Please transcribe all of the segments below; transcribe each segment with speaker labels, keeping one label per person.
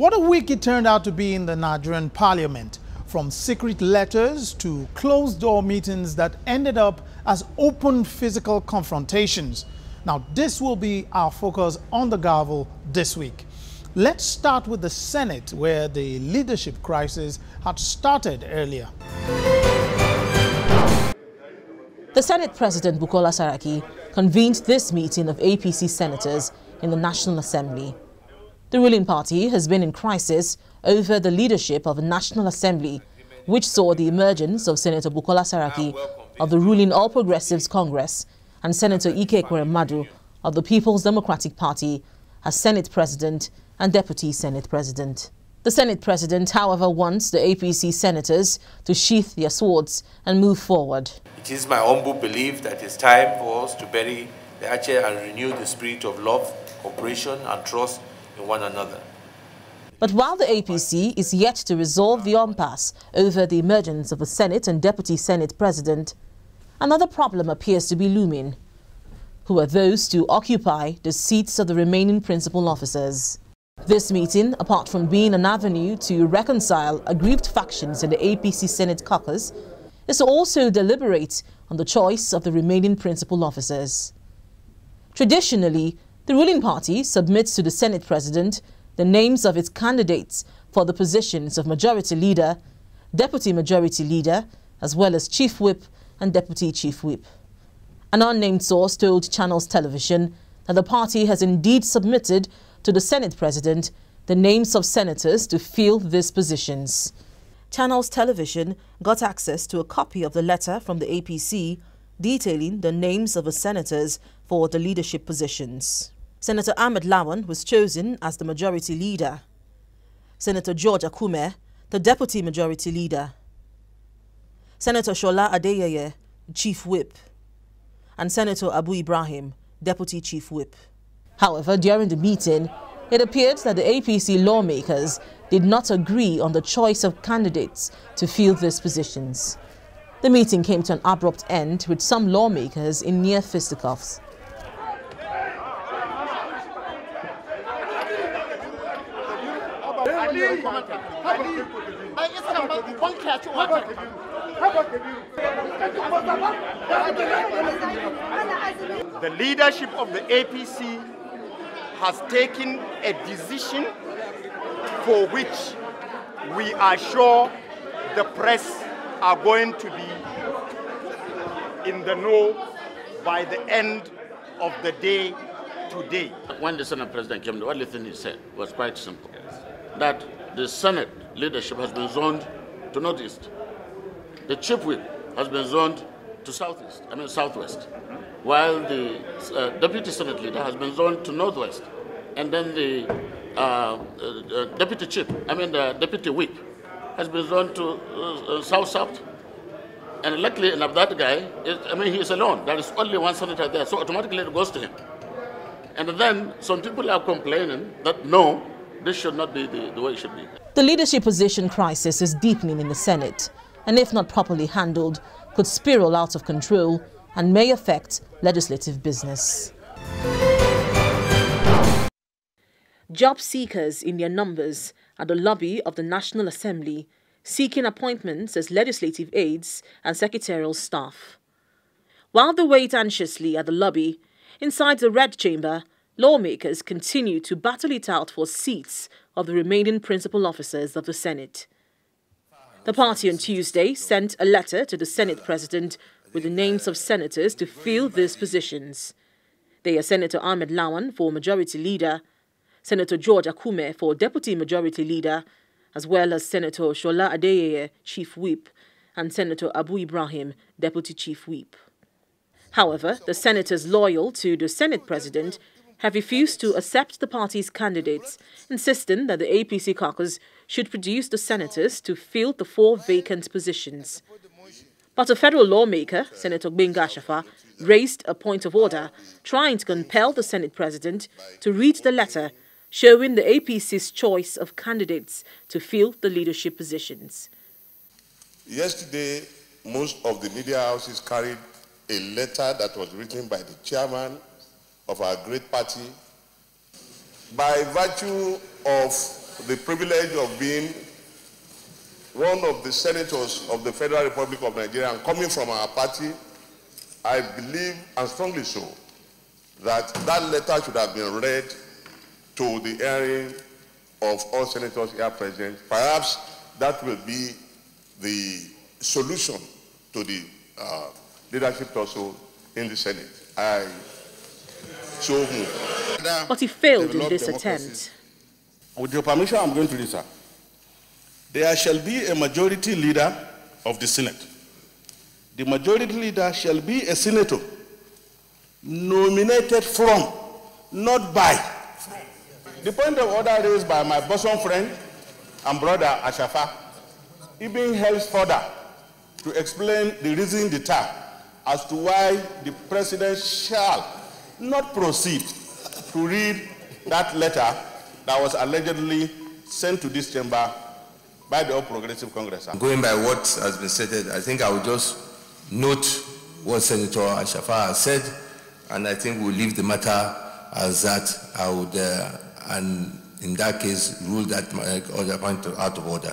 Speaker 1: What a week it turned out to be in the Nigerian parliament, from secret letters to closed-door meetings that ended up as open physical confrontations. Now, this will be our focus on the Gavel this week. Let's start with the Senate, where the leadership crisis had started earlier.
Speaker 2: The Senate President Bukola Saraki convened this meeting of APC senators in the National Assembly. The ruling party has been in crisis over the leadership of the National Assembly, which saw the emergence of Senator Bukola Saraki of the ruling All Progressives Congress and Senator Ike Ekweremadu of the People's Democratic Party as Senate President and Deputy Senate President. The Senate President, however, wants the APC senators to sheath their swords and move forward.
Speaker 3: It is my humble belief that it's time for us to bury the hatchet and renew the spirit of love, cooperation and trust in one another.
Speaker 2: But while the APC is yet to resolve the impasse over the emergence of a Senate and Deputy Senate President, another problem appears to be looming. Who are those to occupy the seats of the remaining principal officers? This meeting, apart from being an avenue to reconcile aggrieved factions in the APC Senate caucus, is to also deliberate on the choice of the remaining principal officers. Traditionally, the ruling party submits to the Senate President the names of its candidates for the positions of Majority Leader, Deputy Majority Leader, as well as Chief Whip and Deputy Chief Whip. An unnamed source told Channels Television that the party has indeed submitted to the Senate President the names of senators to fill these positions. Channels Television got access to a copy of the letter from the APC detailing the names of the senators for the leadership positions. Senator Ahmed Lawan was chosen as the Majority Leader, Senator George Akume, the Deputy Majority Leader, Senator Shola Adeyeye, Chief Whip, and Senator Abu Ibrahim, Deputy Chief Whip. However, during the meeting, it appeared that the APC lawmakers did not agree on the choice of candidates to fill these positions. The meeting came to an abrupt end with some lawmakers in near fisticuffs.
Speaker 4: The leadership of the APC has taken a decision for which we are sure the press are going to be in the know by the end of the day today.
Speaker 5: When the Senate President came, the only thing he said was quite simple, that the Senate leadership has been zoned to Northeast. The Chief Whip has been zoned to Southwest, while the Deputy Senate Leader has been zoned to Northwest. And then the the Deputy Whip has been zoned to South. And luckily enough, that guy, he is alone. There is only one senator there, so automatically it goes to him. And then some people are complaining that no, this should not be the way it should be.
Speaker 2: The leadership position crisis is deepening in the Senate, and if not properly handled, could spiral out of control and may affect legislative business. Job seekers in their numbers at the lobby of the National Assembly seeking appointments as legislative aides and secretarial staff. While they wait anxiously at the lobby, inside the Red Chamber, lawmakers continue to battle it out for seats of the remaining principal officers of the Senate. The party on Tuesday sent a letter to the Senate President with the names of senators to fill these positions. They are Senator Ahmed Lawan for Majority Leader, Senator George Akume for Deputy Majority Leader, as well as Senator Shola Adeyeye, Chief Whip, and Senator Abu Ibrahim, Deputy Chief Whip. However, the senators loyal to the Senate president have refused to accept the party's candidates, insisting that the APC caucus should produce the senators to fill the 4 vacant positions. But a federal lawmaker, Senator Gbenga Ashafa, raised a point of order, trying to compel the Senate president to read the letter showing the APC's choice of candidates to fill the leadership positions.
Speaker 6: Yesterday, most of the media houses carried a letter that was written by the chairman of our great party. By virtue of the privilege of being one of the senators of the Federal Republic of Nigeria and coming from our party, I believe, and strongly so, that that letter should have been read to the hearing of all senators here present. Perhaps that will be the solution to the leadership tussle in the Senate. I so move.
Speaker 2: But he failed in this attempt.
Speaker 7: With your permission, I'm going to read, sir. There shall be a majority leader of the Senate. The majority leader shall be a senator nominated from, not by. The point of order raised by my bosom friend and brother Ashafa even helps further to explain the reason the term as to why the president shall not proceed to read that letter that was allegedly sent to this chamber by the All Progressive Congress.
Speaker 8: Going by what has been stated, I think I will just note what Senator Ashafa has said, and I think we'll leave the matter as that. I would, and in that case, rule that order point out of order.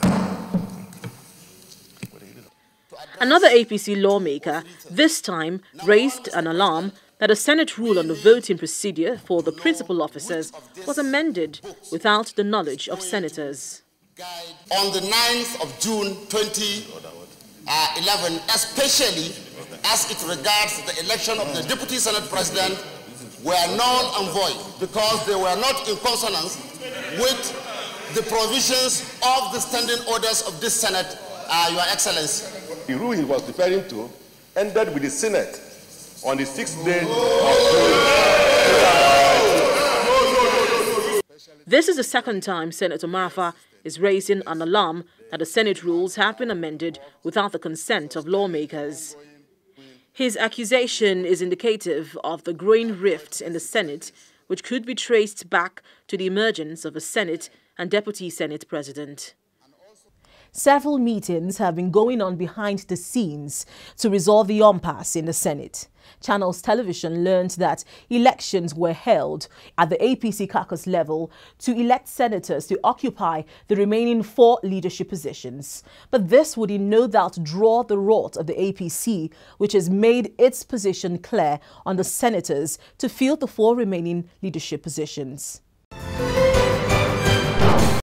Speaker 2: Another APC lawmaker, this time, raised an alarm that a Senate rule on the voting procedure for the principal officers was amended without the knowledge of senators.
Speaker 9: On the 9th of June 2011, especially as it regards the election of the Deputy Senate President, were null and void because they were not in consonance with the provisions of the standing orders of this Senate, Your Excellency.
Speaker 6: The rule he was referring to ended with the Senate on the 6th day of June.
Speaker 2: This is the second time Senator Marafa is raising an alarm that the Senate rules have been amended without the consent of lawmakers. His accusation is indicative of the growing rift in the Senate, which could be traced back to the emergence of a Senate and Deputy Senate President. Several meetings have been going on behind the scenes to resolve the impasse in the Senate. Channels Television learned that elections were held at the APC caucus level to elect senators to occupy the remaining 4 leadership positions. But this would in no doubt draw the wrath of the APC, which has made its position clear on the senators to fill the 4 remaining leadership positions.